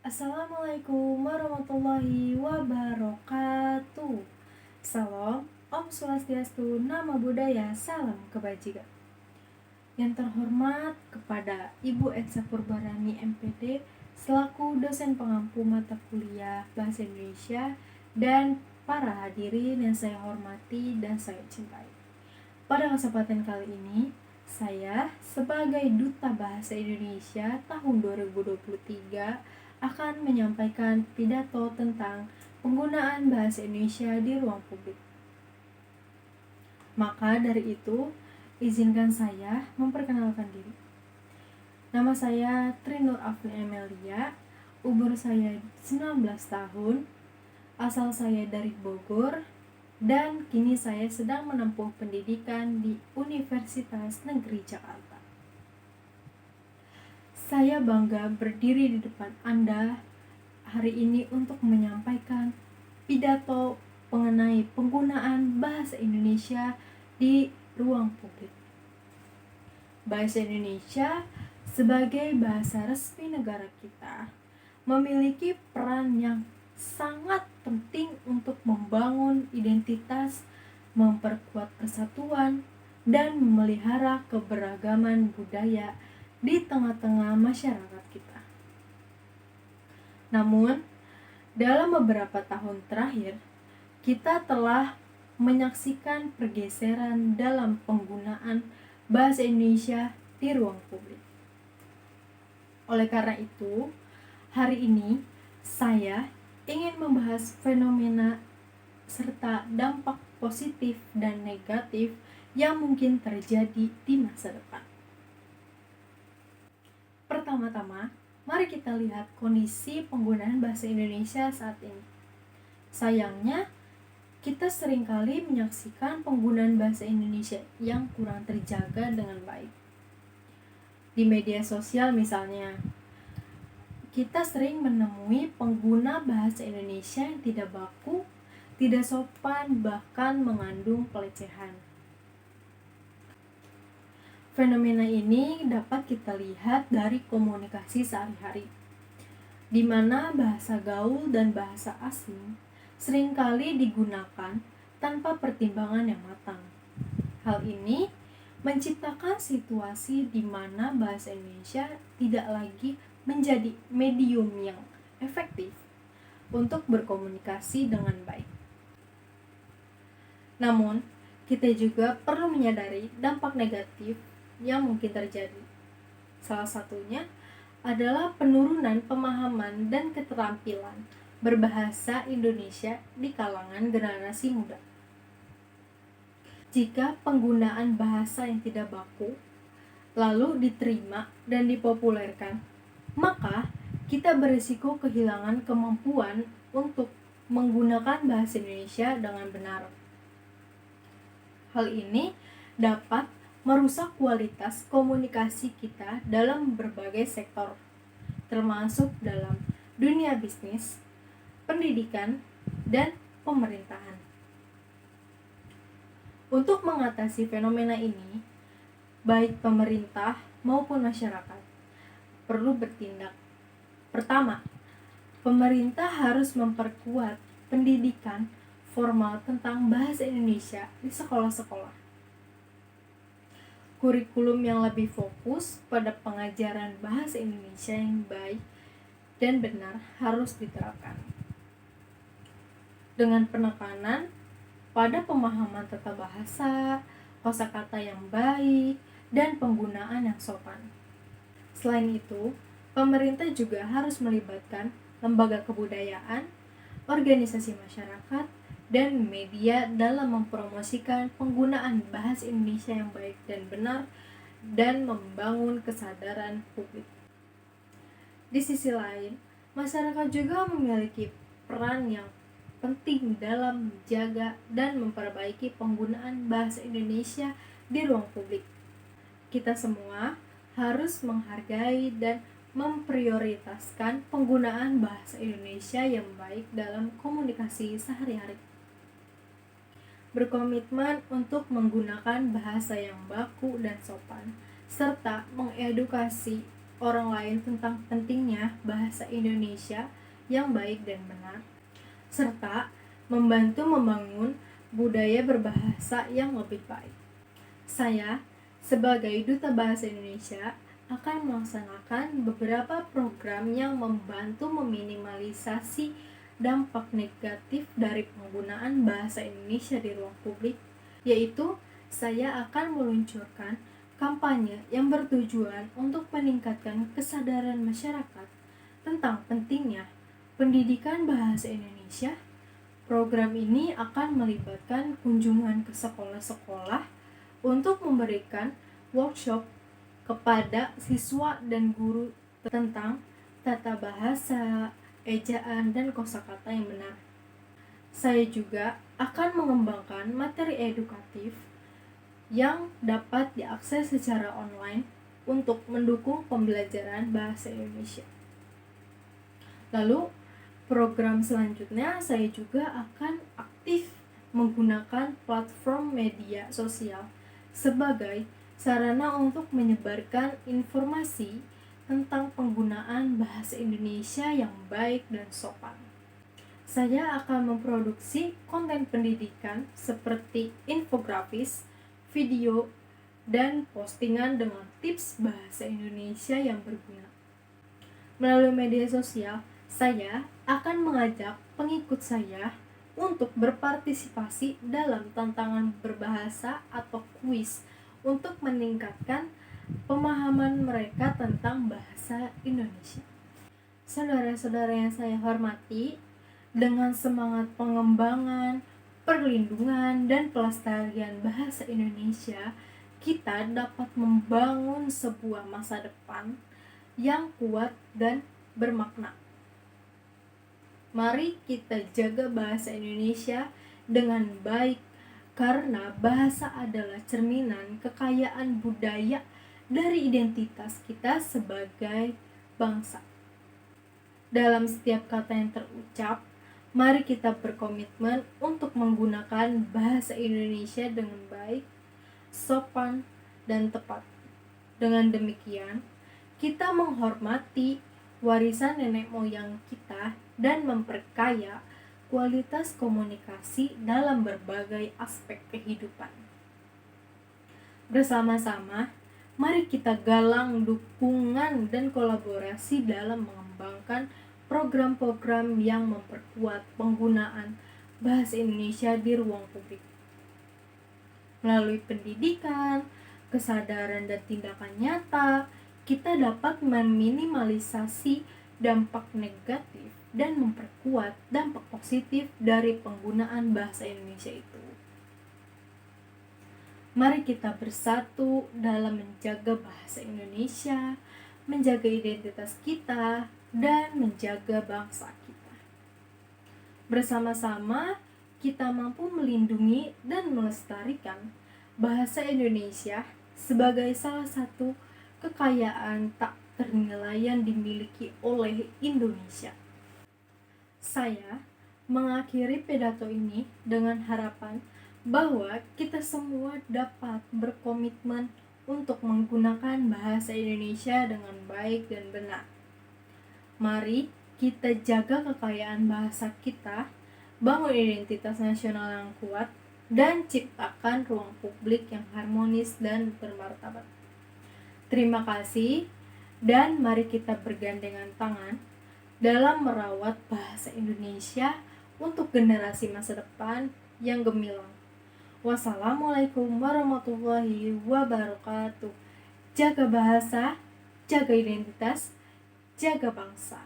Assalamualaikum warahmatullahi wabarakatuh. Salam, Om Swastiastu, Namo Buddhaya, Salam Kebajikan. Yang terhormat kepada Ibu Etsa Purbarani MPD selaku dosen pengampu mata kuliah Bahasa Indonesia dan para hadirin yang saya hormati dan saya cintai. Pada kesempatan kali ini, saya sebagai Duta Bahasa Indonesia tahun 2023 akan menyampaikan pidato tentang penggunaan bahasa Indonesia di ruang publik. Maka dari itu, izinkan saya memperkenalkan diri. Nama saya Trinur Afni Emelia, umur saya 19 tahun, asal saya dari Bogor, dan kini saya sedang menempuh pendidikan di Universitas Negeri Jakarta. Saya bangga berdiri di depan Anda hari ini untuk menyampaikan pidato mengenai penggunaan bahasa Indonesia di ruang publik. Bahasa Indonesia sebagai bahasa resmi negara kita memiliki peran yang sangat penting untuk membangun identitas, memperkuat persatuan, dan memelihara keberagaman budaya di tengah-tengah masyarakat kita. Namun, dalam beberapa tahun terakhir, kita telah menyaksikan pergeseran dalam penggunaan bahasa Indonesia di ruang publik. Oleh karena itu, hari ini saya ingin membahas fenomena serta dampak positif dan negatif yang mungkin terjadi di masa depan. Pertama-tama, mari kita lihat kondisi penggunaan bahasa Indonesia saat ini. Sayangnya, kita seringkali menyaksikan penggunaan bahasa Indonesia yang kurang terjaga dengan baik. Di media sosial misalnya, kita sering menemui pengguna bahasa Indonesia yang tidak baku, tidak sopan, bahkan mengandung pelecehan. Fenomena ini dapat kita lihat dari komunikasi sehari-hari, di mana bahasa gaul dan bahasa asing seringkali digunakan tanpa pertimbangan yang matang. Hal ini menciptakan situasi di mana bahasa Indonesia tidak lagi menjadi medium yang efektif untuk berkomunikasi dengan baik. Namun, kita juga perlu menyadari dampak negatif yang mungkin terjadi. Salah satunya adalah penurunan pemahaman dan keterampilan berbahasa Indonesia di kalangan generasi muda. Jika penggunaan bahasa yang tidak baku lalu diterima dan dipopulerkan, maka kita berisiko kehilangan kemampuan untuk menggunakan bahasa Indonesia dengan benar. Hal ini dapat merusak kualitas komunikasi kita dalam berbagai sektor, termasuk dalam dunia bisnis, pendidikan, dan pemerintahan. Untuk mengatasi fenomena ini, baik pemerintah maupun masyarakat perlu bertindak. Pertama, pemerintah harus memperkuat pendidikan formal tentang bahasa Indonesia di sekolah-sekolah. Kurikulum yang lebih fokus pada pengajaran bahasa Indonesia yang baik dan benar harus diterapkan, dengan penekanan pada pemahaman tata bahasa, kosakata yang baik, dan penggunaan yang sopan. Selain itu, pemerintah juga harus melibatkan lembaga kebudayaan, organisasi masyarakat, dan media dalam mempromosikan penggunaan bahasa Indonesia yang baik dan benar dan membangun kesadaran publik. Di sisi lain, masyarakat juga memiliki peran yang penting dalam menjaga dan memperbaiki penggunaan bahasa Indonesia di ruang publik. Kita semua harus menghargai dan memprioritaskan penggunaan bahasa Indonesia yang baik dalam komunikasi sehari-hari. Berkomitmen untuk menggunakan bahasa yang baku dan sopan, serta mengedukasi orang lain tentang pentingnya bahasa Indonesia yang baik dan benar, serta membantu membangun budaya berbahasa yang lebih baik. Saya, sebagai Duta Bahasa Indonesia, akan melaksanakan beberapa program yang membantu meminimalisasi dampak negatif dari penggunaan bahasa Indonesia di ruang publik, yaitu saya akan meluncurkan kampanye yang bertujuan untuk meningkatkan kesadaran masyarakat tentang pentingnya pendidikan bahasa Indonesia. Program ini akan melibatkan kunjungan ke sekolah-sekolah untuk memberikan workshop kepada siswa dan guru tentang tata bahasa, ejaan, dan kosakata yang benar. Saya juga akan mengembangkan materi edukatif yang dapat diakses secara online untuk mendukung pembelajaran bahasa Indonesia. Lalu, program selanjutnya saya juga akan aktif menggunakan platform media sosial sebagai sarana untuk menyebarkan informasi tentang penggunaan bahasa Indonesia yang baik dan sopan. Saya akan memproduksi konten pendidikan seperti infografis, video, dan postingan dengan tips bahasa Indonesia yang berguna. Melalui media sosial, saya akan mengajak pengikut saya untuk berpartisipasi dalam tantangan berbahasa atau kuis untuk meningkatkan pemahaman mereka tentang bahasa Indonesia. Saudara-saudara yang saya hormati, dengan semangat pengembangan, perlindungan, dan pelestarian bahasa Indonesia, kita dapat membangun sebuah masa depan yang kuat dan bermakna. Mari kita jaga bahasa Indonesia dengan baik, karena bahasa adalah cerminan kekayaan budaya dari identitas kita sebagai bangsa. Dalam setiap kata yang terucap, mari kita berkomitmen untuk menggunakan bahasa Indonesia dengan baik, sopan, dan tepat. Dengan demikian, kita menghormati warisan nenek moyang kita dan memperkaya kualitas komunikasi dalam berbagai aspek kehidupan. Bersama-sama, mari kita galang dukungan dan kolaborasi dalam mengembangkan program-program yang memperkuat penggunaan bahasa Indonesia di ruang publik. Melalui pendidikan, kesadaran, dan tindakan nyata, kita dapat meminimalisasi dampak negatif dan memperkuat dampak positif dari penggunaan bahasa Indonesia itu. Mari kita bersatu dalam menjaga bahasa Indonesia, menjaga identitas kita, dan menjaga bangsa kita. Bersama-sama, kita mampu melindungi dan melestarikan bahasa Indonesia sebagai salah satu kekayaan tak ternilai yang dimiliki oleh Indonesia. Saya mengakhiri pidato ini dengan harapan bahwa kita semua dapat berkomitmen untuk menggunakan bahasa Indonesia dengan baik dan benar. Mari kita jaga kekayaan bahasa kita, bangun identitas nasional yang kuat, dan ciptakan ruang publik yang harmonis dan bermartabat. Terima kasih, dan mari kita bergandengan tangan dalam merawat bahasa Indonesia untuk generasi masa depan yang gemilang. Wassalamualaikum warahmatullahi wabarakatuh. Jaga bahasa, jaga identitas, jaga bangsa.